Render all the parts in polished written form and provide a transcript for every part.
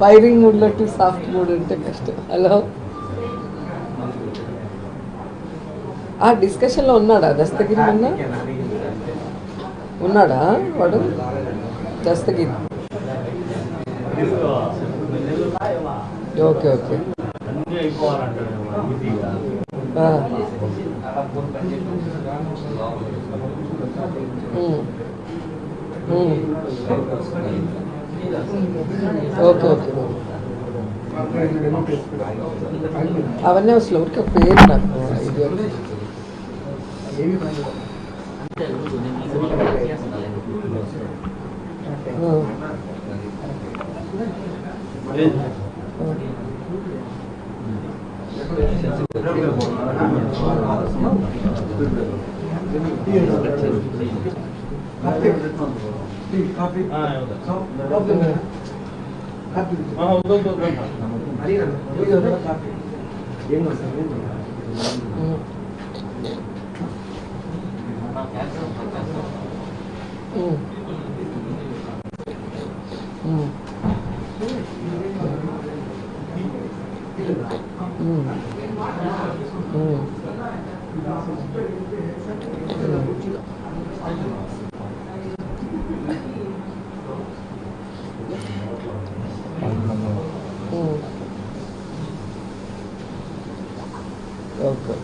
Firing మూడ్లో to soft mood ఉంటే కష్టం. హలో, ఆ డిస్కషన్లో ఉన్నాడా దస్తగిరి? ఉన్నాడా వాడు Dastagiri? Okay okay. Okay okay. అవన్నీ అసలు ఊరికి పేరు నాకు ఓకే.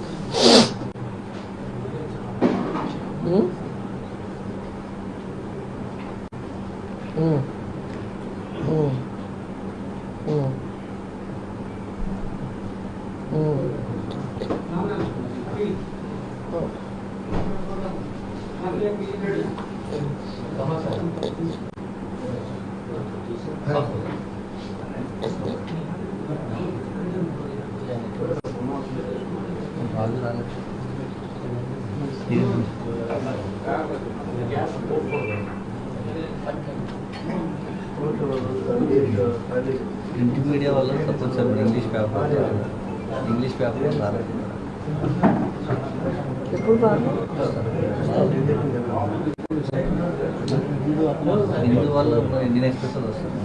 ప్రింట్ మీడియా వల్ల తప్పనిసరి ఇంగ్లీష్ పేపర్ రాలేదు. హిందూ వాళ్ళు ఇండియన్ ఎక్స్ప్రెస్ వస్తుంది.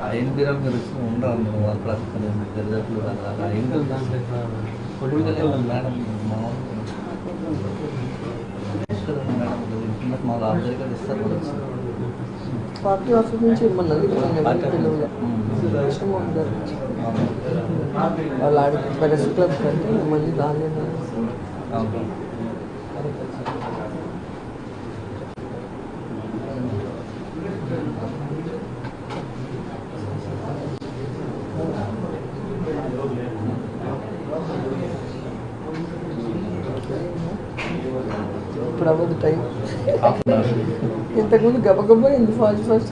అయిన బీరాలు మీరు వచ్చి ఉండరు వాళ్ళ ప్రస్తుతం దరిదాపులు అలా ఏంటో మేడం మా ఆఫీసర్ ఇస్తారు పార్టీ ఆఫీస్ నుంచి ఇమ్మన్నది వాళ్ళు ఆడికి ప్రెస్ క్లబ్ కంటే మళ్ళీ దాని ఇప్పుడు అవ్వదు టైం. ఇంతకుముందు గబగబా ఇంత ఫాస్ట్ చాలా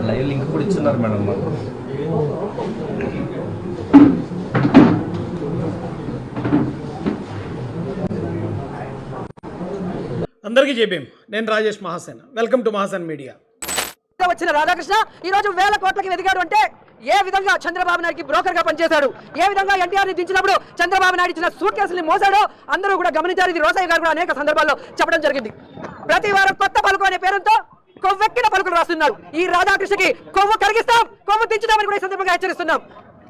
లైవ్ లింక్ కూడా ఇచ్చున్నారు మేడం మాకు. అందరికీ జేబీఎం. నేను Rajesh Mahasen. Welcome to Mahasen media. వచ్చిన రాధాకృష్ణ ఈ రోజు వేల కోట్లకి ఎదిగాడు అంటే ఏ విధంగా చంద్రబాబు నాయుడుకి బ్రోకర్ గా పనిచేశాడు, ఏ విధంగా ఎన్టీఆర్ ని దించినప్పుడు చంద్రబాబు నాయుడు ఇచ్చిన సూట్ కేసుల్ని మోసాడో అందరూ కూడా గమనించారు. ఇది రోసయ్య గారు కూడా అనేక సందర్భాల్లో చెప్పడం జరిగింది. ప్రతి వారం కొత్త పలుకు అనే పేరుతో కొవ్వెక్కిన పలుకులు రాస్తున్నారు. ఈ రాధాకృష్ణకి కొవ్వు కరిగిస్తాం, కొవ్వు దించుతామని కూడా ఈ సందర్భంగా హెచ్చరిస్తున్నాం.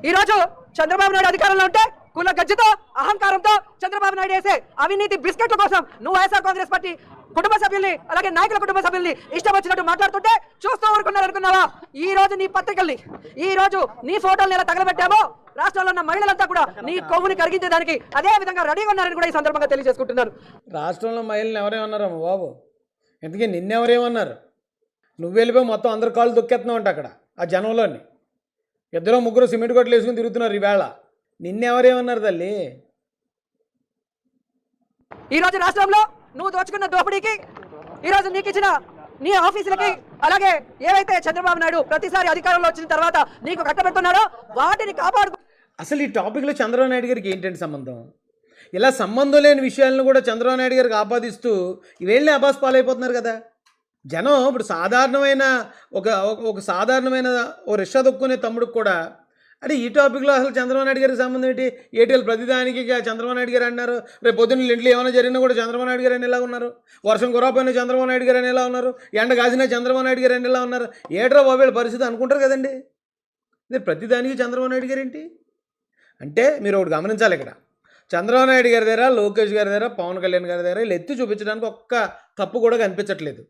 ఈ రోజు చంద్రబాబు నాయుడు అధికారంలో ఉంటే కుల గజ్జతో అహంకారంతో చంద్రబాబు నాయుడు వేసే అవినీతి బిస్కెట్ల కోసం నువ్వు వైఎస్ఆర్ కాంగ్రెస్ పార్టీ కుటుంబ సభ్యుల్ని అలాగే నాయకుల కుటుంబ సభ్యుల్ని ఇష్టం వచ్చినట్టు మాట్లాడుతుంటే చూస్తూ ఊరుకున్నారు అనుకున్నావా? ఈ రోజు నీ పత్రికల్ని, ఈ రోజు నీ ఫోటోల్ని ఎలా తగలబెట్టామో రాష్ట్రంలో ఉన్న మహిళలంతా కూడా నీ కొవ్వుని కరిగించేదానికి అదే విధంగా రెడీగా ఉన్నారని కూడా ఈ సందర్భంగా తెలియజేసుకుంటున్నారు. రాష్ట్రంలో మహిళలు ఎవరేమన్నారమ్మ బాబు? ఎందుకే నిన్నెవరేమన్నారు? నువ్వు వెళ్ళిపోయి మొత్తం అందరు కాళ్ళు దొక్కేస్తున్నావు అంట అక్కడ ఆ జనంలోని. ఇద్దరు ముగ్గురు సిమెంట్ కొట్లు వేసుకుని తిరుగుతున్నారు ఈవేళ. నిన్నెవరేమన్నారు తల్లి? ఈ రోజు రాష్ట్రంలో నువ్వు దోచుకున్న దోపిడీకి, ఈ రోజు నీకు ఇచ్చిన నీ ఆఫీసులకి, అలాగే ఏవైతే చంద్రబాబు నాయుడు ప్రతిసారి అధికారంలో వచ్చిన తర్వాత నీకు కట్టబెడుతున్నాడో వాటిని కాపాడుకో. అసలు ఈ టాపిక్లో చంద్రబాబు నాయుడు గారికి ఏంటంటే సంబంధం? ఇలా సంబంధం లేని విషయాలను కూడా చంద్రబాబు నాయుడు గారికి ఆపాదిస్తూ ఇవేళ్ళని అబాస్ పాలైపోతున్నారు కదా జనం. ఇప్పుడు సాధారణమైన ఒక సాధారణమైన ఓ రిక్షా దొక్కునే తమ్ముడికి కూడా అంటే ఈ టాపిక్లో అసలు చంద్రబాబు నాయుడు గారికి సంబంధం ఏంటి? ఏటీఎల్ ప్రతిదానికి చంద్రబాబు నాయుడు గారు అన్నారు. రేపు పొద్దున్న ఇంట్లో ఏమైనా జరిగినా కూడా చంద్రబాబు నాయుడు గారు అని ఎలా ఉన్నారు? వర్షం కురవపోయినా చంద్రబాబు నాయుడు గారు అని ఎలా ఉన్నారు? ఎండ కాసినా చంద్రబాబు నాయుడు గారు అని ఎలా ఉన్నారు? ఏట్రా బాబు పరిస్థితి అనుకుంటారు కదండి. ఇది ప్రతిదానికి చంద్రబాబు నాయుడు గారు ఏంటి అంటే మీరు ఒకటి గమనించాలి. ఇక్కడ చంద్రబాబు నాయుడు గారి దగ్గర, లోకేష్ గారి దగ్గర, పవన్ కళ్యాణ్ గారి దగ్గర వీళ్ళు ఎత్తి చూపించడానికి ఒక్క తప్పు కూడా కనిపించట్లేదు.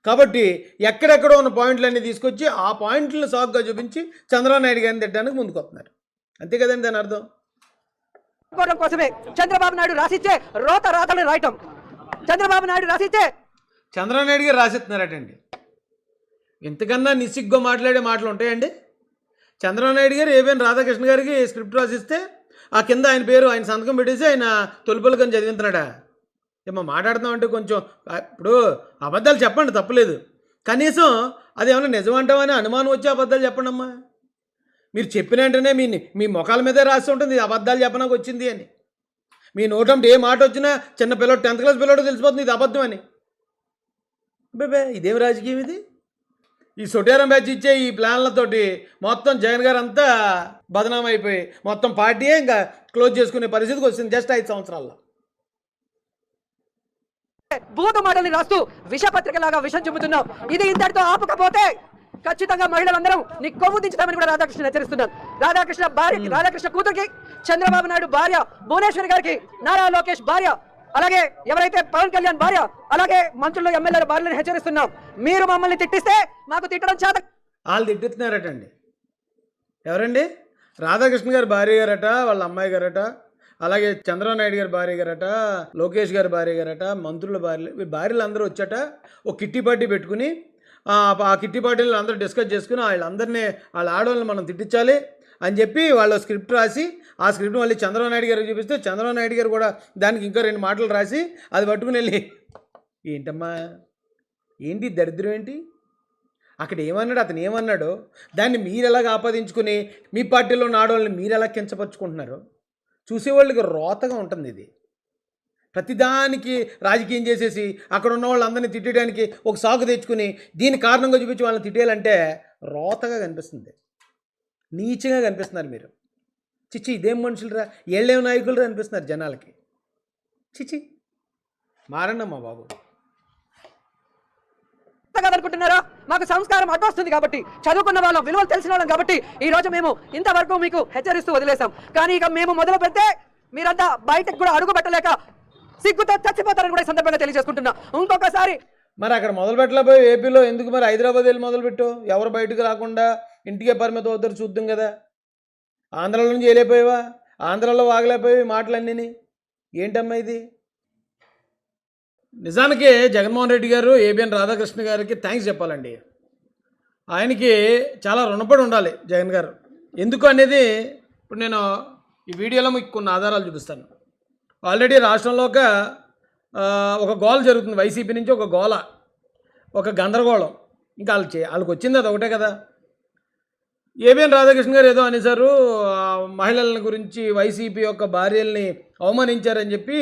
కాబట్టి ఎక్కడెక్కడో ఉన్న పాయింట్లన్నీ తీసుకొచ్చి ఆ పాయింట్లను సాగుగా చూపించి చంద్రబాబు నాయుడు గారిని తిట్టడానికి ముందుకొస్తున్నారు. అంతే కదండి దాని అర్థం. కోసమే చంద్రబాబు నాయుడు రాసిచ్చే రాతలు రాయటం, చంద్రబాబు నాయుడు రాసిచ్చే చంద్రబాబు నాయుడు గారు రాసిస్తున్నారటండి. ఇంతకన్నా నిస్సిగ్గా మాట్లాడే మాటలు ఉంటాయండి? చంద్రబాబు నాయుడు గారు ఏబిఎన్ రాధాకృష్ణ గారికి స్క్రిప్ట్ రాసిస్తే ఆ కింద ఆయన పేరు, ఆయన సంతకం పెట్టేసి ఆయన తొలిపలకని చదివిస్తున్నాడా? ఏమో మాట్లాడుతున్నామంటే కొంచెం ఇప్పుడు అబద్ధాలు చెప్పండి, తప్పలేదు. కనీసం అది ఏమన్నా నిజమంటామని అనుమానం వచ్చే అబద్ధాలు చెప్పండి అమ్మా. మీరు చెప్పిన వెంటనే మీ ముఖాల మీదే రాసి ఉంటుంది ఇది అబద్ధాలు చెప్పడానికి వచ్చింది అని. మీ నోటంటే ఏ మాట వచ్చినా చిన్న పిల్లడు 10th క్లాస్ పిల్లడు తెలిసిపోతుంది ఇది అబద్ధం అని. బేబే ఇదేం రాజకీయం ఇది? ఈ సొటేరం బ్యాచ్ ఇచ్చే ఈ ప్లాన్లతోటి మొత్తం జగన్ గారు అంతా బదనాం అయిపోయి మొత్తం పార్టీయే ఇంకా క్లోజ్ చేసుకునే పరిస్థితికి వచ్చింది జస్ట్ 5 సంవత్సరాల్లో. భూత మాటల్ని రాస్తూ విషపత్రికలాగా విషం చెబుతున్నావు. ఇది ఇంతటితో ఆపకపోతే ఖచ్చితంగా మహిళలందరం నీ కొవ్వు దించుతామని కూడా రాధాకృష్ణ హెచ్చరిస్తున్నాను. రాధాకృష్ణ కూతురికి, చంద్రబాబు నాయుడు భార్య భువనేశ్వరి గారికి, నారా లోకేష్ భార్య, అలాగే ఎవరైతే పవన్ కళ్యాణ్ భార్య, అలాగే మంత్రులు ఎమ్మెల్యేల భార్యలను హెచ్చరిస్తున్నాం. మీరు మమ్మల్ని తిట్టిస్తే మాకు తిట్టడం చేత. వాళ్ళు తిట్టిస్తున్నారటండి. ఎవరండి? రాధాకృష్ణ గారి భార్య గారట, వాళ్ళ అమ్మాయి గారట, అలాగే చంద్రబాబు నాయుడు గారి భార్య గారట, లోకేష్ గారి భార్య గారట, మంత్రుల భార్యలు అందరూ వచ్చాట ఒక కిట్టి పార్టీ పెట్టుకుని ఆ కిట్టి పార్టీలు అందరూ డిస్కస్ చేసుకుని వాళ్ళందరినీ వాళ్ళ ఆడవాళ్ళని మనం తిట్టించాలి అని చెప్పి వాళ్ళు స్క్రిప్ట్ రాసి ఆ స్క్రిప్ట్ మళ్ళీ చంద్రబాబు నాయుడు గారికి చూపిస్తే చంద్రబాబు నాయుడు గారు కూడా దానికి ఇంకా 2 మాటలు రాసి అది పట్టుకుని వెళ్ళి ఏంటమ్మా ఏంటి దరిద్రం ఏంటి? అక్కడ ఏమన్నాడు, అతను ఏమన్నాడో దాన్ని మీరు ఎలాగ ఆపాదించుకుని మీ పార్టీలో ఉన్న ఆడవాళ్ళని మీరు ఎలా కించపరుచుకుంటున్నారు? చూసేవాళ్ళకి రోతగా ఉంటుంది. ఇది ప్రతిదానికి రాజకీయం చేసేసి అక్కడ ఉన్న వాళ్ళందరినీ తిట్టడానికి ఒక సాకు తెచ్చుకుని దీని కారణంగా చూపించి వాళ్ళని తిట్టేయాలంటే రోతగా కనిపిస్తుంది, నీచంగా కనిపిస్తున్నారు మీరు. చిచ్చి ఇదేం మనుషులరా, ఏళ్ళేం నాయకులరా అనిపిస్తున్నారు జనాలకి. చిచ్చి మారండమ్మా బాబు. అనుకుంటున్నారా? మాకు సంస్కారం అడ్డొస్తుంది కాబట్టి, చదువుకున్న వాళ్ళం, విలువలు తెలిసిన వాళ్ళం కాబట్టి ఈ రోజు మేము ఇంతవరకు మీకు హెచ్చరిస్తూ వదిలేసాం. కానీ ఇక మేము మొదలు పెడితే మీరంతా బయటకు కూడా అడుగు పెట్టలేక సిగ్గుతో చచ్చిపోతారని కూడా సందర్భంగా తెలియజేసుకుంటున్నా. ఇంకొకసారి మరి అక్కడ మొదలు పెట్టలేకపోయి ఏపీలో ఎందుకు మరి హైదరాబాద్ వెళ్ళి మొదలుపెట్టు? ఎవరు బయటకు రాకుండా ఇంటికే పరిమితం అవుతారు చూద్దాం కదా. ఆంధ్రాలో నుంచి వెళ్ళిపోయావా? ఆంధ్రాలో వాగలేకపోయి మాటలన్నీ ఏంటమ్మా ఇది? నిజానికి జగన్మోహన్ రెడ్డి గారు ఏబిఎన్ రాధాకృష్ణ గారికి థ్యాంక్స్ చెప్పాలండి. ఆయనకి చాలా రుణపడి ఉండాలి జగన్ గారు. ఎందుకు అనేది ఇప్పుడు నేను ఈ వీడియోలో మీకు కొన్ని ఆధారాలు చూపిస్తాను. ఆల్రెడీ రాష్ట్రంలో ఒక గోల జరుగుతుంది, వైసీపీ నుంచి ఒక గోల, ఒక గందరగోళం. ఇంకా వాళ్ళకి వచ్చింది అది ఒకటే కదా. ఏబిఎన్ రాధాకృష్ణ గారు ఏదో అనేసారు, మహిళల గురించి వైసీపీ యొక్క భార్యల్ని అవమానించారని చెప్పి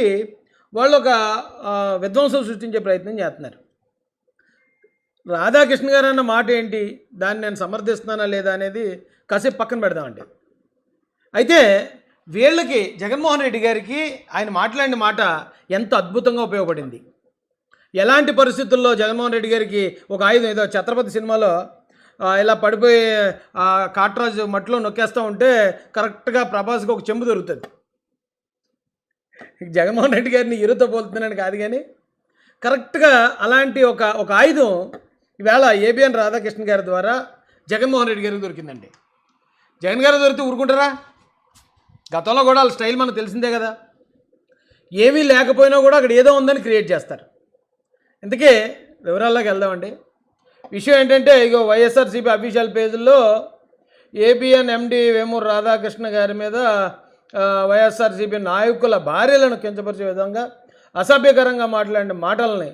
వాళ్ళు ఒక విధ్వంసం సృష్టించే ప్రయత్నం చేస్తున్నారు. రాధాకృష్ణ గారు అన్న మాట ఏంటి, దాన్ని నేను సమర్థిస్తున్నానా లేదా అనేది కాసేపు పక్కన పెడదామండి. అయితే వీళ్ళకి జగన్మోహన్ రెడ్డి గారికి ఆయన మాట్లాడిన మాట ఎంత అద్భుతంగా ఉపయోగపడింది. ఎలాంటి పరిస్థితుల్లో జగన్మోహన్ రెడ్డి గారికి ఒక ఆయుధం, ఏదో ఛత్రపతి సినిమాలో ఇలా పడిపోయి కాట్రాజు మట్టిలో నొక్కేస్తూ ఉంటే కరెక్ట్గా ప్రభాస్కి ఒక చెంబు దొరుకుతుంది. జగన్మోహన్ రెడ్డి గారిని హీరోతో పోలుతున్నాను కాదు, కానీ కరెక్ట్గా అలాంటి ఒక ఆయుధం ఈవేళ ఏబిఎన్ రాధాకృష్ణ గారి ద్వారా జగన్మోహన్ రెడ్డి గారికి దొరికిందండి. జగన్ గారు దొరికితే ఊరుకుంటారా? గతంలో కూడా వాళ్ళ స్టైల్ మనకు తెలిసిందే కదా. ఏమీ లేకపోయినా కూడా అక్కడ ఏదో ఉందని క్రియేట్ చేస్తారు. ఇంతకీ వివరాల్లోకి వెళ్దామండి. విషయం ఏంటంటే ఇగో వైఎస్ఆర్సీపీ అఫీషియల్ పేజీల్లో ఏబిఎన్ ఎండి వేమూరు రాధాకృష్ణ గారి మీద వైఎస్ఆర్సీపీ నాయకుల భార్యలను కించపరిచే విధంగా అసభ్యకరంగా మాట్లాడిన మాటల్ని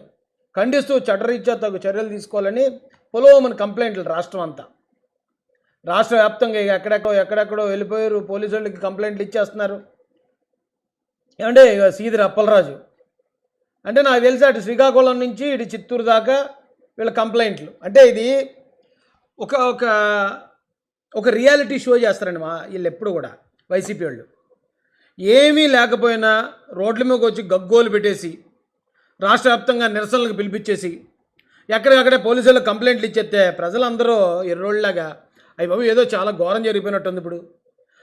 ఖండిస్తూ చట్టరీత్యా తగు చర్యలు తీసుకోవాలని పొలోమని కంప్లైంట్లు రాష్ట్ర వ్యాప్తంగా ఎక్కడెక్కడో వెళ్ళిపోయారు. పోలీసు వాళ్ళకి కంప్లైంట్లు ఇచ్చేస్తున్నారు. ఏమంటే ఇక సీదిరి అప్పలరాజు అంటే నాకు తెలిసి అటు శ్రీకాకుళం నుంచి ఇటు చిత్తూరు దాకా వీళ్ళ కంప్లైంట్లు. అంటే ఇది ఒక రియాలిటీ షో చేస్తారండి వీళ్ళు ఎప్పుడు కూడా వైసీపీ వాళ్ళు. ఏమీ లేకపోయినా రోడ్ల మీదకి వచ్చి గగ్గోలు పెట్టేసి రాష్ట్ర వ్యాప్తంగా నిరసనలకు పిలిపించేసి ఎక్కడికక్కడే పోలీసులు కంప్లైంట్లు ఇచ్చేస్తే ప్రజలందరూ ఎర్రోళ్ళలాగా అయ్యి బాబు ఏదో చాలా ఘోరం జరిగిపోయినట్టుంది, ఇప్పుడు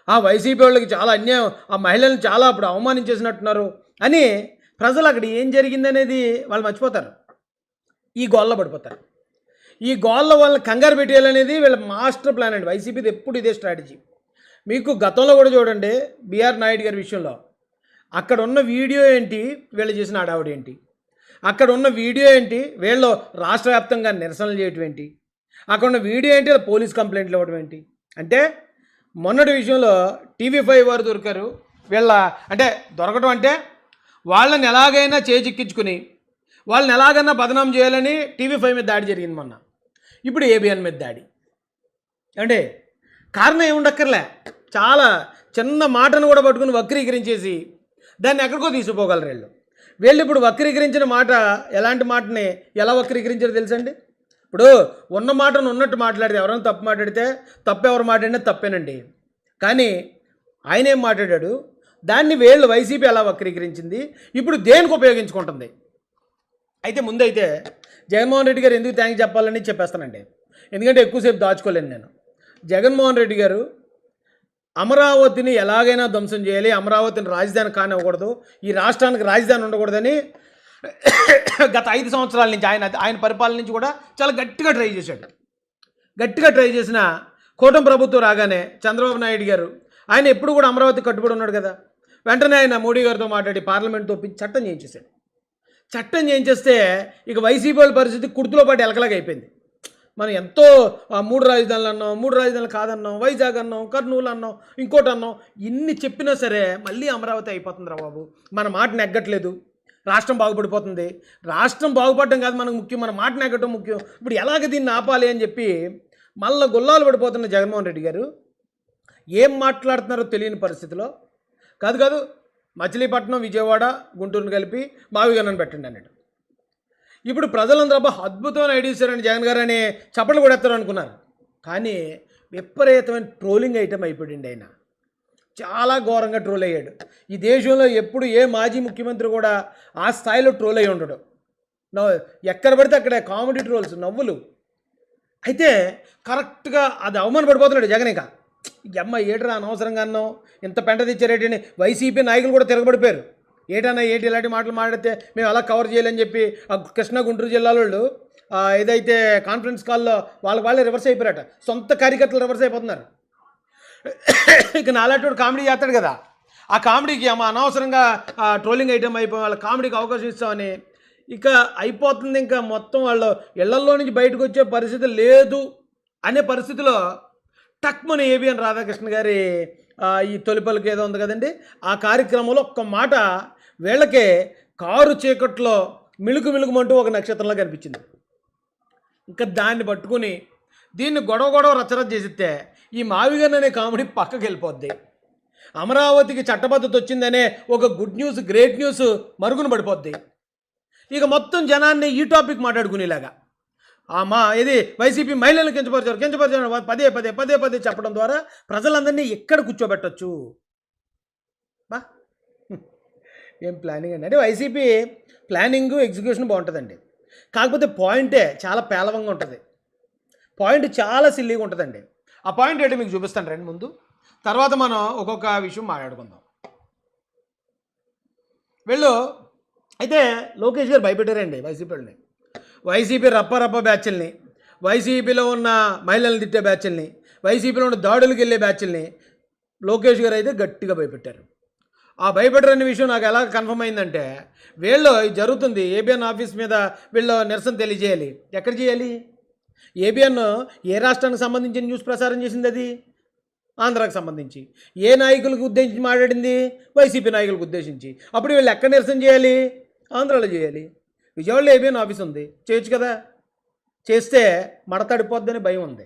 ఆ వైసీపీ వాళ్ళకి చాలా అన్యాయం, ఆ మహిళలను చాలా అప్పుడు అవమానించేసినట్టున్నారు అని ప్రజలు అక్కడ ఏం జరిగిందనేది వాళ్ళు మర్చిపోతారు. ఈ గోల్లో పడిపోతారు. ఈ గోల్లో వాళ్ళని కంగారు పెట్టేయాలనేది వీళ్ళ మాస్టర్ ప్లాన్ అండి. వైసీపీది ఎప్పుడు ఇదే స్ట్రాటజీ. మీకు గతంలో కూడా చూడండి, బిఆర్ నాయుడు గారి విషయంలో అక్కడ ఉన్న వీడియో ఏంటి, వీళ్ళు చేసిన హడావుడి ఏంటి, అక్కడ ఉన్న వీడియో ఏంటి, వీళ్ళు రాష్ట్ర వ్యాప్తంగా నిరసనలు చేయటం ఏంటి, అక్కడ ఉన్న వీడియో ఏంటి, పోలీస్ కంప్లైంట్లు ఇవ్వడం ఏంటి. అంటే మొన్నటి విషయంలో TV5 వారు దొరికారు. అంటే దొరకడం అంటే వాళ్ళని ఎలాగైనా చేజిక్కించుకుని వాళ్ళని ఎలాగైనా బదనాం చేయాలని TV5 మీద దాడి జరిగింది మొన్న. ఇప్పుడు ఏబిఎన్ మీద దాడి. అంటే కారణం ఏముండక్కర్లే, చాలా చిన్న మాటను కూడా పట్టుకుని వక్రీకరించేసి దాన్ని ఎక్కడికో తీసుకుపోగలరు వీళ్ళు ఇప్పుడు వక్రీకరించిన మాట ఎలాంటి మాటని ఎలా వక్రీకరించారో తెలుసండి. ఇప్పుడు ఉన్న మాటను ఉన్నట్టు మాట్లాడితే, ఎవరైనా తప్పు మాట్లాడితే తప్పు ఎవరు మాట్లాడినా తప్పేనండి. కానీ ఆయన ఏం మాట్లాడాడు, దాన్ని వీళ్ళు వైసీపీ ఎలా వక్రీకరించింది, ఇప్పుడు దేనికి ఉపయోగించుకుంటుంది. అయితే ముందైతే జగన్మోహన్ రెడ్డి గారు ఎందుకు థ్యాంక్స్ చెప్పాలని చెప్పేస్తానండి, ఎందుకంటే ఎక్కువసేపు దాచుకోలేను నేను. జగన్మోహన్ రెడ్డి గారు అమరావతిని ఎలాగైనా ధ్వంసం చేయాలి, అమరావతిని రాజధాని కానివ్వకూడదు, ఈ రాష్ట్రానికి రాజధాని ఉండకూడదని గత 5 సంవత్సరాల నుంచి ఆయన పరిపాలన నుంచి కూడా చాలా గట్టిగా ట్రై చేశాడు. గట్టిగా ట్రై చేసిన కూటమి ప్రభుత్వం రాగానే చంద్రబాబు నాయుడు గారు ఆయన ఎప్పుడు కూడా అమరావతి కట్టుబడి ఉన్నాడు కదా, వెంటనే ఆయన మోడీ గారితో మాట్లాడి పార్లమెంట్తో చట్టం చేయించేశాడు. చట్టం చేయించేస్తే ఇక వైసీపీ వాళ్ళ పరిస్థితి కుర్తులో పాటు ఎలకలాగా అయిపోయింది. మనం ఎంతో 3 రాజధానులు అన్నాం, 3 రాజధానులు కాదన్నాం, వైజాగ్ అన్నాం, కర్నూలు అన్నాం, ఇంకోటి అన్నాం, ఇన్ని చెప్పినా సరే మళ్ళీ అమరావతి అయిపోతుంది రా బాబు, మన మాట నెగ్గట్లేదు, రాష్ట్రం బాగుపడిపోతుంది. రాష్ట్రం బాగుపడడం కాదు మనకు ముఖ్యం, మన మాట నెగ్గటం ముఖ్యం. ఇప్పుడు ఎలాగ దీన్ని ఆపాలి అని చెప్పి మళ్ళీ గుల్లాలు పడిపోతున్న జగన్మోహన్ రెడ్డి గారు ఏం మాట్లాడుతున్నారో తెలియని పరిస్థితిలో కాదు మచిలీపట్నం, విజయవాడ, గుంటూరుని కలిపి మావిగన్నను పెట్టండి అన్నాడు. ఇప్పుడు ప్రజలందరూ అద్భుతమైన ఐడియా ఇచ్చారండి జగన్ గారు అని చప్పట్లు కూడా ఎత్తారు అనుకున్నారు. కానీ విపరీతమైన ట్రోలింగ్ ఐటమ్ అయిపోయింది. ఆయన చాలా ఘోరంగా ట్రోల్ అయ్యాడు. ఈ దేశంలో ఎప్పుడు ఏ మాజీ ముఖ్యమంత్రి కూడా ఆ స్థాయిలో ట్రోల్ అయ్యి ఉండడు. ఎక్కడ పడితే అక్కడ కామెడీ ట్రోల్స్, నవ్వులు. అయితే కరెక్ట్గా అది అవమానపడిపోతున్నాడు జగన్. ఇక అమ్మ ఏటరా అనవసరంగా అన్నాం, ఇంత పెంట తెచ్చారేటని వైసీపీ నాయకులు కూడా తిరగబడిపోయారు. ఏంటి ఇలాంటి మాటలు మాట్లాడితే మేము అలా కవర్ చేయాలని చెప్పి ఆ కృష్ణా గుంటూరు జిల్లాల వాళ్ళు ఏదైతే కాన్ఫరెన్స్ కాల్లో వాళ్ళే రివర్స్ అయిపోయారట, సొంత కార్యకర్తలు రివర్స్ అయిపోతున్నారు. ఇక నాలాంటి కామెడీ చేస్తాడు కదా, ఆ కామెడీకి అమ్మ అనవసరంగా ట్రోలింగ్ ఐటమ్ అయిపోయి వాళ్ళ కామెడీకి అవకాశం ఇస్తామని ఇక అయిపోతుంది. ఇంకా మొత్తం వాళ్ళు ఇళ్లల్లో నుంచి బయటకు వచ్చే పరిస్థితి లేదు అనే పరిస్థితిలో టక్మని ఏబిఎన్ రాధాకృష్ణ గారి ఈ తొలిపలికి ఏదో ఉంది కదండి, ఆ కార్యక్రమంలో ఒక్క మాట వీళ్ళకే కారు చీకట్లో మిలుకుమంటూ ఒక నక్షత్రంలా కనిపించింది. ఇంకా దాన్ని పట్టుకుని దీన్ని గొడవ రచ్చరచ్చ చేసిస్తే ఈ మావిగన్ అనే కామెడీ పక్కకి వెళ్ళిపోద్ది. అమరావతికి చట్టబద్ధత వచ్చిందనే ఒక గుడ్ న్యూస్, గ్రేట్ న్యూస్ మరుగున పడిపోద్ది. ఇక మొత్తం జనాన్ని ఈ టాపిక్ మాట్లాడుకునేలాగా ఇది వైసీపీ మహిళలను కించపరిచారు పదే చెప్పడం ద్వారా ప్రజలందరినీ ఎక్కడ కూర్చోబెట్టచ్చు. ఏం ప్లానింగ్ అండి. అంటే వైసీపీ ప్లానింగ్, ఎగ్జిక్యూషన్ బాగుంటుందండి. కాకపోతే పాయింటే చాలా పేలవంగా ఉంటుంది, పాయింట్ చాలా సిల్లీగా ఉంటుందండి. ఆ పాయింట్ ఏంటో మీకు చూపిస్తాను రండి ముందు, తర్వాత మనం ఒక్కొక్క విషయం మాట్లాడుకుందాం. వీళ్ళు అయితే లోకేష్ గారు భయపెట్టారండి వైసీపీ వాళ్ళని. వైసీపీ రప్ప బ్యాచ్ల్ని, వైసీపీలో ఉన్న మహిళలను తిట్టే బ్యాచ్ల్ని, వైసీపీలో ఉన్న దాడులకు వెళ్ళే బ్యాచ్ల్ని లోకేష్ గారు అయితే గట్టిగా భయపెట్టారు. ఆ భయపెట్టరనే విషయం నాకు ఎలా కన్ఫర్మ్ అయిందంటే, వీళ్ళు జరుగుతుంది ఏబిఎన్ ఆఫీస్ మీద వీళ్ళు నిరసన తెలియజేయాలి. ఎక్కడ చేయాలి? ఏబిఎన్ ఏ రాష్ట్రానికి సంబంధించిన న్యూస్ ప్రసారం చేసింది? అది ఆంధ్రాకి సంబంధించి. ఏ నాయకులకు ఉద్దేశించి మాట్లాడింది? వైసీపీ నాయకులకు ఉద్దేశించి. అప్పుడు వీళ్ళు ఎక్కడ నిరసన చేయాలి? ఆంధ్రాలో చేయాలి. విజయవాడలో ఏబిఎన్ ఆఫీస్ ఉంది, చేయొచ్చు కదా. చేస్తే మడతడిపోద్దని భయం ఉంది.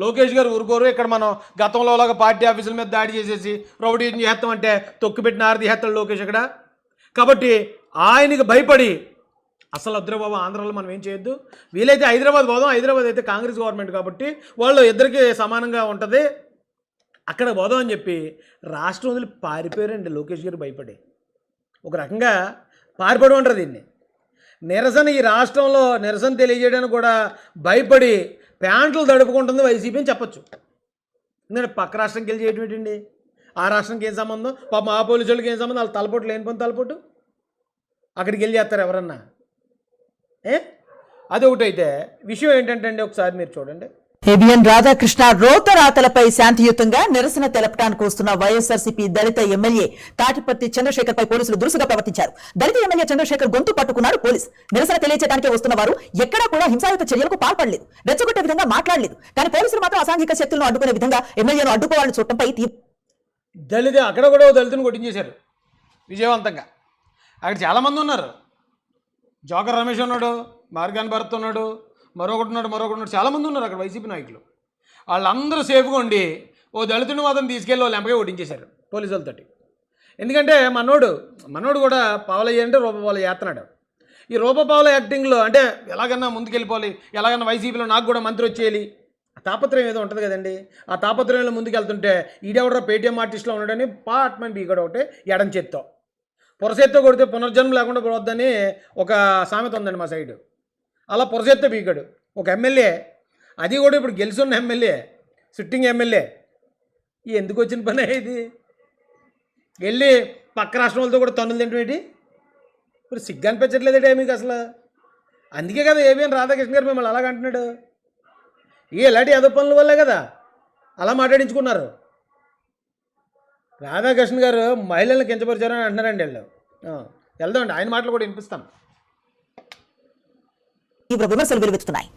లోకేష్ గారు ఊరుకోరు. ఇక్కడ మనం గతంలో లాగా పార్టీ ఆఫీసుల మీద దాడి చేసేసి రౌడీజం చేస్తామంటే తొక్కిపెట్టిన ఆరది చేస్తాడు లోకేష్ ఇక్కడ. కాబట్టి ఆయనకి భయపడి అసలు వద్దురా ఆంధ్రాలో మనం ఏం చేయొద్దు, వీలైతే హైదరాబాద్ పోదాం. హైదరాబాద్ అయితే కాంగ్రెస్ గవర్నమెంట్ కాబట్టి వాళ్ళు ఇద్దరికి సమానంగా ఉంటుంది, అక్కడ పోదాం అని చెప్పి రాష్ట్రం వదిలి పారిపోయారండి లోకేష్ గారు భయపడి. ఒక రకంగా పారిపోవడం అంటారు దీన్ని. నిరసన ఈ రాష్ట్రంలో నిరసన తెలియజేయడానికి కూడా భయపడి ప్యాంట్లు తడుపుకుంటుంది వైసీపీ అని చెప్పచ్చు. ఎందుకంటే పక్క రాష్ట్రంకి వెళ్ళి చేయడం ఏంటండి? ఆ రాష్ట్రానికి ఏం సంబంధం? పాపం ఆ పోలీసు వాళ్ళకి ఏం సంబంధం? వాళ్ళు తలపోటు లేని పని తలపోటు అక్కడికి వెళ్ళి చేస్తారు ఎవరన్నా. అదొకటైతే విషయం ఏంటంటే అండి, ఒకసారి మీరు చూడండి. ఏబిఎన్ రాధాకృష్ణ రోతరాతలపై శాంతియుతంగా నిరసన తెలపడానికి వస్తున్న వైఎస్ఆర్సీపీ దళిత ఎమ్మెల్యే తాటిపత్తి చంద్రశేఖర్ పై పోలీసులు దురుసుగా ప్రవర్తించారు. దళిత ఎమ్మెల్యే చంద్రశేఖర్ గొంతు పట్టుకున్నాడు పోలీస్. నిరసన తెలియచేయడానికి వస్తున్న వారు ఎక్కడా కూడా హింసాయుత చర్యలకు పాల్పడలేదు, రెచ్చగొట్టే విధంగా మాట్లాడలేదు. కానీ పోలీసులు మాత్రం అసాంఘిక శక్తులను అడ్డుకునే విధంగా ఎమ్మెల్యేను అడ్డుకోవాలని చూడటంపై అక్కడ కూడా దళితుని కొట్టించేశారు విజయవంతంగా. అక్కడ చాలామంది ఉన్నారు. జోకర్ రమేష్ ఉన్నాడు, మార్గాన్ భరత్ ఉన్నాడు, మరొకటి ఉన్నాడు, చాలామంది ఉన్నారు అక్కడ వైసీపీ నాయకులు. వాళ్ళందరూ సేఫ్గా ఉండి ఓ దళితుని మాత్రం తీసుకెళ్ళి వాళ్ళు ఎంపగా కొట్టించేశారు పోలీసులతోటి. ఎందుకంటే మనోడు కూడా పావలయ్య అంటే రూపపావల చేస్తున్నాడు. ఈ రూపపావల యాక్టింగ్లో అంటే ఎలాగన్నా ముందుకెళ్ళిపోవాలి, ఎలాగన్నా వైసీపీలో నాకు కూడా మంత్రి వచ్చేయాలి, ఆ తాపత్రయం ఏదో ఉంటుంది కదండి. ఆ తాపత్రయంలో ముందుకెళ్తుంటే ఈడెవడరా పేటీఎం ఆర్టిస్ట్లో ఉన్నాడని పాట్మని బీగడ ఒకటి ఎడం చేత్తో పొరసేత్తో కొడితే పునర్జన్మ లేకుండా పోవద్దని ఒక సామెత ఉందండి మా సైడు. అలా పొరసేత్తో బీగాడు ఒక ఎమ్మెల్యే, అది కూడా ఇప్పుడు గెలుచున్న ఎమ్మెల్యే, సిట్టింగ్ ఎమ్మెల్యే. ఎందుకు వచ్చిన పని ఇది? వెళ్ళి పక్క రాష్ట్రం వాళ్ళతో కూడా తన్నులు తింటేంటి? ఇప్పుడు సిగ్గు అనిపించట్లేదంటే మీకు అసలు. అందుకే కదా ఏబిఎన్ రాధాకృష్ణ గారు మిమ్మల్ని అలాగ అంటున్నాడు. ఇలాంటి ఏదో పనుల వల్లే కదా అలా మాట్లాడించుకున్నారు. రాధాకృష్ణ గారు మహిళలను కించపరిచారని అంటున్నారండి వీళ్ళు. వెళ్దామండి, ఆయన మాటలు కూడా వినిపిస్తాం. తీవ్ర విమర్శలు వెలువెత్తుతున్నాయి.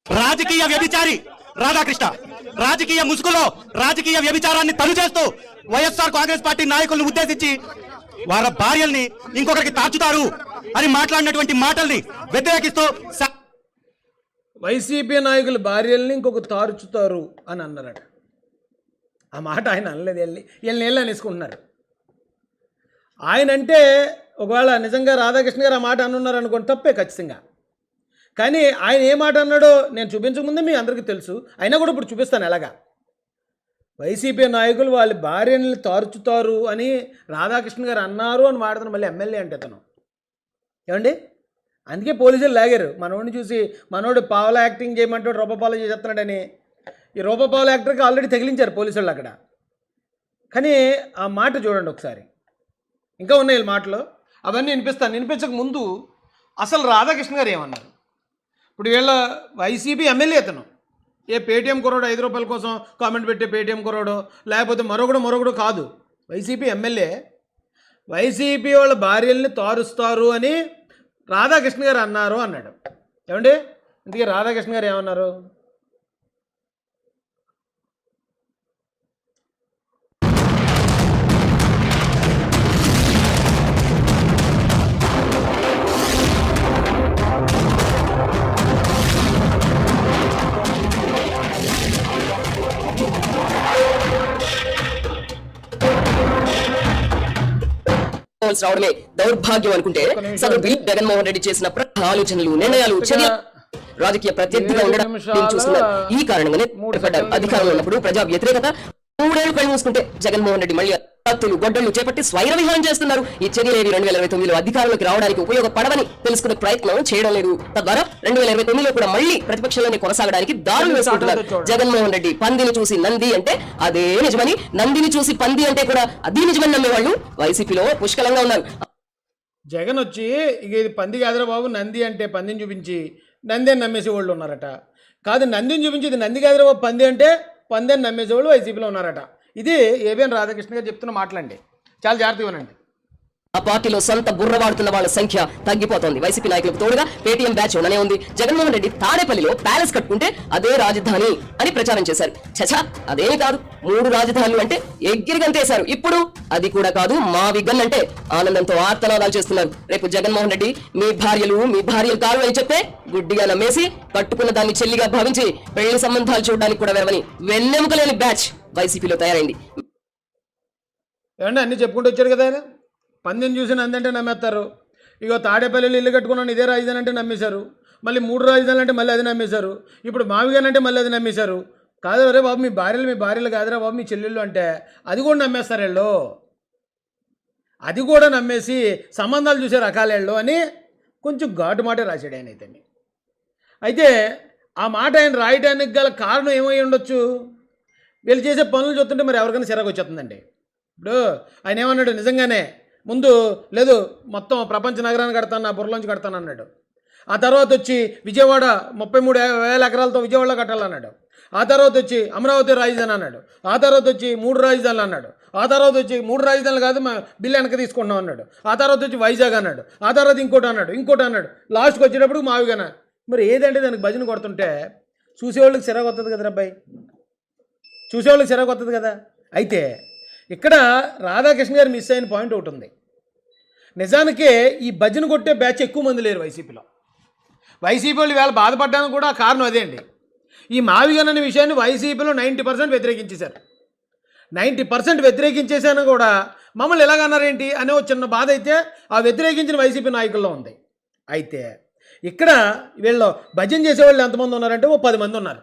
రాజకీయ వ్యభిచారి రాధాకృష్ణ రాజకీయ ముసుగులో రాజకీయ వ్యభిచారాన్ని తను చేస్తూ వైఎస్ఆర్ కాంగ్రెస్ పార్టీ నాయకులను ఉద్దేశించి వారి భార్యల్ని ఇంకొకరికి తాచుతారు అని మాట్లాడినటువంటి మాటల్ని వ్యతిరేకిస్తూ వైసీపీ నాయకులు భార్యల్ని ఇంకొక తారుచుతారు అని అన్నారట. ఆ మాట ఆయన అనలేదు, వీళ్ళని నీళ్ళు అనేసుకుంటున్నారు. ఆయన అంటే ఒకవేళ నిజంగా రాధాకృష్ణ గారు ఆ మాట అనున్నారు అనుకోండి, తప్పే ఖచ్చితంగా. కానీ ఆయన ఏ మాట అన్నాడో నేను చూపించకముందే మీ అందరికీ తెలుసు, అయినా కూడా ఇప్పుడు చూపిస్తాను ఎలాగా. వైసీపీ నాయకులు వాళ్ళ భార్యని తారుచుతారు అని రాధాకృష్ణ గారు అన్నారు అని వాడుతున్న మళ్ళీ ఎమ్మెల్యే అంటే తను ఏమండి. అందుకే పోలీసులు లాగారు మనోడిని చూసి. మనోడు పావలా యాక్టింగ్ చేయమంటాడు, రూపపాల చేస్తున్నాడని. ఈ రూపపాల యాక్టర్కి ఆల్రెడీ తగిలించారు పోలీసులు అక్కడ. కానీ ఆ మాట చూడండి ఒకసారి, ఇంకా ఉన్నాయి వీళ్ళ మాటలు, అవన్నీ వినిపిస్తాను. వినిపించక ముందు అసలు రాధాకృష్ణ గారు ఏమన్నారు? ఇప్పుడు వీళ్ళ వైసీపీ ఎమ్మెల్యే అతను, ఏ పేటీఎం కుర్రాడు 5 రూపాయల కోసం కామెంట్ పెట్టే పేటీఎం కుర్రాడు, లేకపోతే మరొకడు కాదు, వైసీపీ ఎమ్మెల్యే. వైసీపీ వాళ్ళ భార్యల్ని తారుస్తారు అని రాధాకృష్ణ గారు అన్నారు అన్నాడు. ఏమండి, ఇందుకే రాధాకృష్ణ గారు ఏమన్నారు? రావడమే దౌర్భాగ్యం అనుకుంటే సదరు బిల్ జగన్మోహన్ రెడ్డి చేసిన ఆలోచనలు, నిర్ణయాలు, చర్యలు రాజకీయ ప్రత్యర్థిగా ఉండడం చూస్తున్నారు. ఈ కారణంగానే అధికారంలో ఉన్నప్పుడు ప్రజా వ్యతిరేకత 3 ఏళ్లు కళ్ళు మూసుకుంటే జగన్మోహన్ రెడ్డి మళ్ళీ కత్తులు గొడ్డళ్లు చేపట్టి స్వైర విహారం చేస్తున్నారు. ఈ చర్యలేవి 2029లో అధికారంలోకి రావడానికి ఉపయోగపడవని తెలుసుకునే ప్రయత్నం చేయడం లేదు. తద్వారా 2029లో కూడా మళ్ళీ ప్రతిపక్షంలోనే కొనసాగడానికి దారులు వేసుకుంటున్నారు. జగన్మోహన్ రెడ్డి పందిని చూసి నంది అంటే అదే నిజమని, నందిని చూసి పంది అంటే కూడా అదే నిజమని నమ్మేవాళ్ళు వైసీపీలో పుష్కలంగా ఉన్నారు. జగన్ వచ్చి ఇక ఇది పంది కాదురా బాబు, నంది అంటే పందిని చూపించి నంది అని నమ్మేసే వాళ్ళు ఉన్నారట. కాదు, నందిని చూపించి ఇది నంది కాదురా బాబు పంది అంటే పంది అని నమ్మేసేవాళ్ళు వైసీపీలో ఉన్నారట. ఇది ఏబిఎన్ రాధాకృష్ణ గారు చెప్తున్న మాటలండి. చాలా జాగ్రత్తగా వినండి. ఆ పార్టీలో సొంత బుర్ర వాడుతున్న వాళ్ళ సంఖ్య తగ్గిపోతోంది. వైసీపీ నాయకులకు తోడుగా పేటీఎం బ్యాచ్ ఉండనే ఉంది. జగన్మోహన్ రెడ్డి తాడేపల్లిలో ప్యాలెస్ కట్టుకుంటే అదే రాజధాని అని ప్రచారం చేశారు. చచా, అదేమీ కాదు. 3 రాజధానులు అంటే ఎగిరిగంతేశారు. ఇప్పుడు అది కూడా కాదు, మా విగన్ అంటే ఆనందంతో ఆర్తనాదాలు చేస్తున్నారు. రేపు జగన్మోహన్ రెడ్డి మీ భార్యలు కాదు అని చెప్పే గుడ్డిగా నమ్మేసి కట్టుకున్న దాన్ని చెల్లిగా భావించి పెళ్లి సంబంధాలు చూడడానికి కూడా వెరవని వెన్నెముకలేని బ్యాచ్ వైసీపీలో తయారైంది. ఏమంటే అన్ని చెప్పుకుంటూ వచ్చారు కదా ఆయన. పందెం చూసి నందంటే నమ్మేస్తారు. ఇగో తాడేపల్లిలో ఇల్లు కట్టుకున్నాను ఇదే రాజధాని అంటే నమ్మేశారు. మళ్ళీ 3 రాజధానులు అంటే మళ్ళీ అది నమ్మేశారు. ఇప్పుడు మావిగానంటే మళ్ళీ అది నమ్మేశారు. కాదు రే బాబు మీ భార్యలు కాదురా బాబు మీ చెల్లెళ్ళు అంటే అది కూడా నమ్మేస్తారు వీళ్ళు. అది కూడా నమ్మేసి సంబంధాలు చూసే రకాలేళ్ళు అని కొంచెం ఘాటు మాట రాశాడు ఆయన. అయితే ఆ మాట ఆయన రాయడానికి గల కారణం ఏమై ఉండొచ్చు? వీళ్ళు చేసే పనులు చూస్తుంటే మరి ఎవరికైనా చిరాకు వచ్చేస్తుందండి. ఇప్పుడు ఆయన ఏమన్నాడు, నిజంగానే ముందు లేదు మొత్తం ప్రపంచ నగరాన్ని కడతాను, నా బుర్రలోంచి కడతాను అన్నాడు. ఆ తర్వాత వచ్చి విజయవాడ 33,000 ఎకరాలతో విజయవాడలో కట్టాలన్నాడు. ఆ తర్వాత వచ్చి అమరావతి రాజధాని అన్నాడు. ఆ తర్వాత వచ్చి 3 రాజధానులు అన్నాడు. ఆ తర్వాత వచ్చి 3 రాజధానులు కాదు మా బిల్లు వెనక తీసుకుంటున్నాం అన్నాడు. ఆ తర్వాత వచ్చి వైజాగ్ అన్నాడు. ఆ తర్వాత ఇంకోటి అన్నాడు. లాస్ట్కి వచ్చేటప్పుడు మావిగాన. మరి ఏదంటే దానికి భజన కొడుతుంటే చూసేవాళ్ళకి చిరాకు వస్తుంది కదా అబ్బాయి, చూసేవాళ్ళకి చిరాకు వస్తుంది కదా. అయితే ఇక్కడ రాధాకృష్ణ గారు మిస్ అయిన పాయింట్ ఒకటి ఉంది. నిజానికే ఈ భజన కొట్టే బ్యాచ్ ఎక్కువ మంది లేరు వైసీపీలో. వైసీపీ వాళ్ళు వేళ బాధపడ్డానికి కూడా కారణం అదే అండి. ఈ మావిగన్ అనే విషయాన్ని వైసీపీలో 90% వ్యతిరేకించేశారు. 90% వ్యతిరేకించేసాను కూడా మమ్మల్ని ఎలాగన్నారేంటి అనే ఒక చిన్న బాధ అయితే ఆ వ్యతిరేకించిన వైసీపీ నాయకుల్లో ఉంది. అయితే ఇక్కడ వీళ్ళు భజన చేసేవాళ్ళు ఎంతమంది ఉన్నారంటే 10 మంది ఉన్నారు.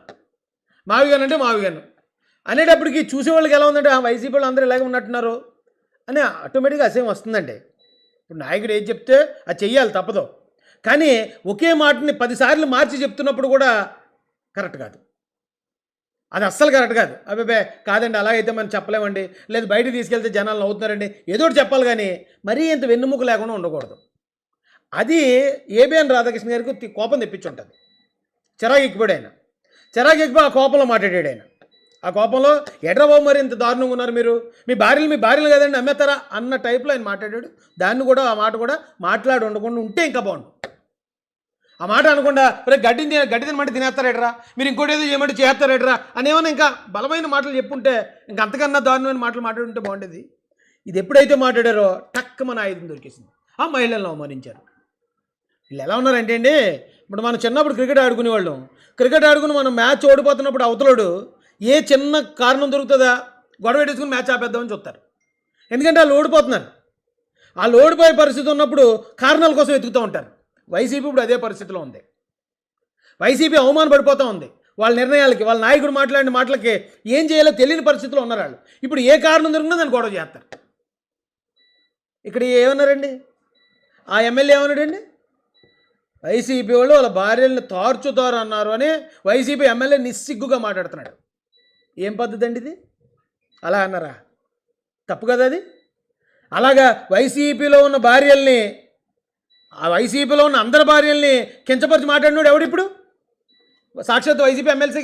మావిగన్ అంటే మావిగన్ అనేటప్పటికి చూసేవాళ్ళకి ఎలా ఉందంటే వైసీపీ వాళ్ళు అందరూ ఇలాగే ఉన్నట్టున్నారు అని ఆటోమేటిక్గా అసేం వస్తుందండి. ఇప్పుడు నాయకుడు ఏది చెప్తే అది చెయ్యాలి, తప్పదు. కానీ ఒకే మాటని 10 సార్లు మార్చి చెప్తున్నప్పుడు కూడా కరెక్ట్ కాదు. అది అస్సలు కరెక్ట్ కాదు. అబ్బాయి కాదండి అలాగైతే మనం చెప్పలేమండి, లేదు బయటకు తీసుకెళ్తే జనాలు నవ్వుతున్నారండి, ఏదో ఒకటి చెప్పాలి. కానీ మరీ ఇంత వెన్నుముక లేకుండా ఉండకూడదు. అది ఏబిఎన్ రాధాకృష్ణ గారికి కోపం తెప్పించుంటుంది. చిరాకు ఎక్కిపోయాడు ఆయన. చిరాకు ఎక్కిపోయి ఆ కోపంలో మాట్లాడాడు ఆయన. ఆ కోపంలో ఎడ్రబాబు మరి ఇంత దారుణంగా ఉన్నారు మీరు, మీ భార్యలు కదండి అమ్మేస్తారా అన్న టైప్లో ఆయన మాట్లాడాడు. దాన్ని కూడా ఆ మాట కూడా మాట్లాడి ఉండకుండా ఉంటే ఇంకా బాగుండు. ఆ మాట అనకుండా రేపు గడ్డి తినమంటే తినేస్తారేట్రా, మీరు ఇంకోటి ఏదో చేయమంటే చేస్తారేట్రా అనేమన్నా ఇంకా బలమైన మాటలు చెప్పుంటే ఇంకా అంతకన్నా దారుణమైన మాటలు మాట్లాడుంటే బాగుండేది. ఇది ఎప్పుడైతే మాట్లాడారో టక్ మన ఆయుధం దొరికేసింది. ఆ మహిళలను అవమానించారు. వీళ్ళు ఎలా ఉన్నారంటే అండి, ఇప్పుడు మనం చిన్నప్పుడు క్రికెట్ ఆడుకునేవాళ్ళం. క్రికెట్ ఆడుకుని మనం మ్యాచ్ ఓడిపోతున్నప్పుడు అవతలోడు ఏ చిన్న కారణం దొరుకుతుందా గొడవ పెట్టేసుకుని మ్యాచ్ ఆపేద్దామని చూస్తారు. ఎందుకంటే వాళ్ళు ఓడిపోతున్నారు. వాళ్ళు ఓడిపోయే పరిస్థితి ఉన్నప్పుడు కారణాల కోసం వెతుకుతూ ఉంటారు. వైసీపీ ఇప్పుడు అదే పరిస్థితిలో ఉంది. వైసీపీ అవమాన పడిపోతూ ఉంది. వాళ్ళ నిర్ణయాలకి, వాళ్ళ నాయకుడు మాట్లాడిన మాటలకి ఏం చేయాలో తెలియని పరిస్థితిలో ఉన్నారు వాళ్ళు. ఇప్పుడు ఏ కారణం దొరికినా దాన్ని గొడవ చేస్తారు. ఇక్కడ ఏమన్నారండి, ఆ ఎమ్మెల్యే ఏమన్నాడండి, వైసీపీ వాళ్ళు వాళ్ళ భార్యలను తార్చుతారు అన్నారు అని వైసీపీ ఎమ్మెల్యే నిస్సిగ్గుగా మాట్లాడుతున్నాడు. ఏం పద్ధతి అండి ఇది? అలా అన్నారా? తప్పు కదా అది. అలాగా వైసీపీలో ఉన్న భార్యల్ని, ఆ వైసీపీలో ఉన్న అందరి భార్యల్ని కించపరిచి మాట్లాడినాడు ఎవడు ఇప్పుడు? సాక్షాత్ వైసీపీ ఎమ్మెల్యే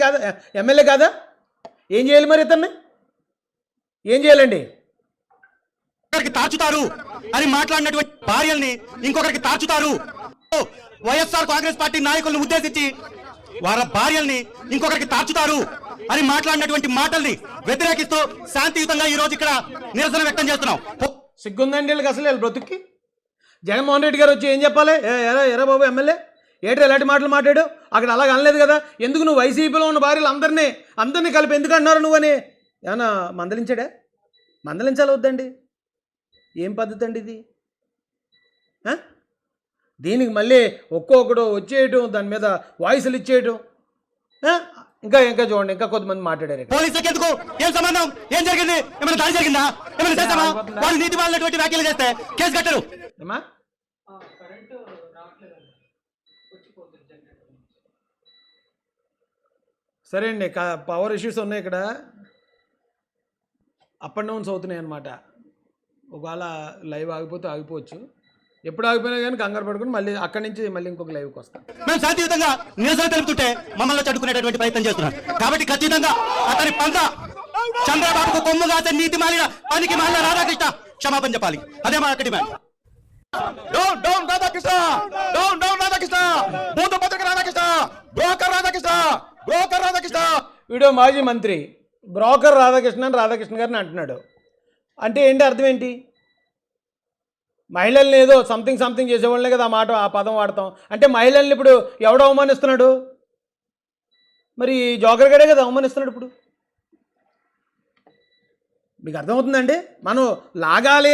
కాదా? ఏం చేయాలి మరి ఇతన్ని? ఏం చేయాలండి? ఒకరికి తాచుతారు అని మాట్లాడినటువంటి భార్యల్ని ఇంకొకరికి తాచుతారు. వైఎస్ఆర్ కాంగ్రెస్ పార్టీ నాయకులను ఉద్దేశించి వారి భార్యల్ని ఇంకొకరికి తాచుతారు అని మాట్లాడినటువంటి మాటల్ని వ్యతిరేకిస్తూ శాంతియుతంగా ఈ రోజు ఇక్కడ నిరసన వ్యక్తం చేస్తున్నాం. సిగ్గుందండి వీళ్ళకి అసలు. వీళ్ళ బ్రతుక్కి జగన్మోహన్ రెడ్డి గారు వచ్చి ఏం చెప్పాలి? ఎరా బాబు ఎమ్మెల్యే ఏటో ఎలాంటి మాటలు మాట్లాడు, అక్కడ అలాగ అనలేదు కదా, ఎందుకు నువ్వు వైసీపీలో ఉన్న భార్యలు అందరినీ కలిపి ఎందుకు అన్నారు నువ్వని ఏమన్నా మందలించాడా? మందలించాలి వద్దండి. ఏం పద్ధతి అండి ఇది? దీనికి మళ్ళీ ఒక్కొక్కడు వచ్చేయటం, దాని మీద వాయిస్లు ఇచ్చేయటం. ఇంకా చూడండి, ఇంకా కొంతమంది మాట్లాడారు. పోలీసులకు ఎందుకు? ఏం సంబంధం? ఏం జరిగింది? ఏమైనా దాడి జరిగిందా? ఏమైనా చేస్తామా? వాళ్ళు నీతి వాళ్ళటువంటి వ్యాఖ్యలు చేస్తే కేసు కట్టరు. సరే అండి, పవర్ ఇష్యూస్ ఉన్నాయి ఇక్కడ, అప్ అండ్ డౌన్స్ అవుతున్నాయి అన్నమాట. ఒకవేళ లైవ్ ఆగిపోవచ్చు. ఎప్పుడు ఆగిపోయినా కానీ కంగారు పడుకుని మళ్ళీ అక్కడి నుంచి మళ్ళీ ఇంకొక లైవ్కి వస్తాం. మేము శాంతియుతంగా నిరసన తెలుపుతుంటే మమ్మల్ని చదువుకునేటటువంటి ప్రయత్నం చేస్తున్నాం. కాబట్టి ఖచ్చితంగా అతని పంత చంద్రబాబుకు కొమ్ము కాసే నీతి మాలిన పనికి మాలిన రాధాకృష్ణ క్షమాపణ చెప్పాలి. అదే మా demand. Down down Radhakrishna, down down Radhakrishna, బూతు పత్రిక రాధాకృష్ణ, బ్రోకర్ రాధాకృష్ణ, బ్రోకర్ రాధాకృష్ణ. వీడో మాజీ మంత్రి బ్రోకర్ రాధాకృష్ణ అని రాధాకృష్ణ గారిని అంటున్నాడు. అంటే ఏంటి అర్థం ఏంటి? మహిళల్ని ఏదో సంథింగ్ సంథింగ్ చేసేవాళ్ళే కదా ఆ పదం వాడతాం. అంటే మహిళల్ని ఇప్పుడు ఎవడు అవమానిస్తున్నాడు? మరి జోకర్ గడే కదా అవమానిస్తున్నాడు. ఇప్పుడు మీకు అర్థమవుతుందండి? మనం లాగాలి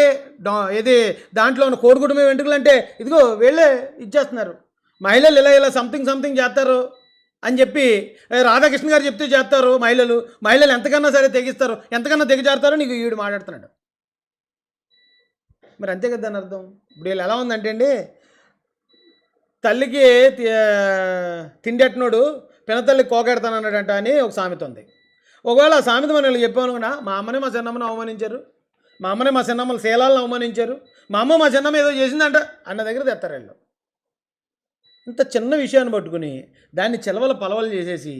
ఏది దాంట్లో ఉన్న కోడిగుడ్డు వెంట్రుకలు అంటే ఇదిగో వీళ్ళే ఇచ్చేస్తున్నారు. మహిళలు ఇలా సంథింగ్ సంథింగ్ చేస్తారు అని చెప్పి రాధాకృష్ణ గారు చెప్తే చేస్తారు. మహిళలు ఎంతకన్నా సరే తెగిస్తారు, ఎంతకన్నా తెగజారుతారో నీకు వీడు మాట్లాడుతున్నాడు. మరి అంతే కదా దాని అర్థం. ఇప్పుడు వీళ్ళు ఎలా ఉందంటే అండి, తల్లికి తిండెట్టినోడు పినతల్లికి కోకెడతానన్నాడంట అని ఒక సామెత ఉంది. ఒకవేళ ఆ సామెత మనం వీళ్ళు చెప్పామనుకున్నా, మా అమ్మని మా చిన్నమ్మని అవమానించారు, మా అమ్మని మా చిన్నమ్మల శీలాలను అవమానించారు, మా అమ్మ మా చిన్నమ్మ ఏదో చేసిందంట అన్న దగ్గర తెస్తారు వీళ్ళు. ఇంత చిన్న విషయాన్ని పట్టుకుని దాన్ని చిలవల పలవలు చేసేసి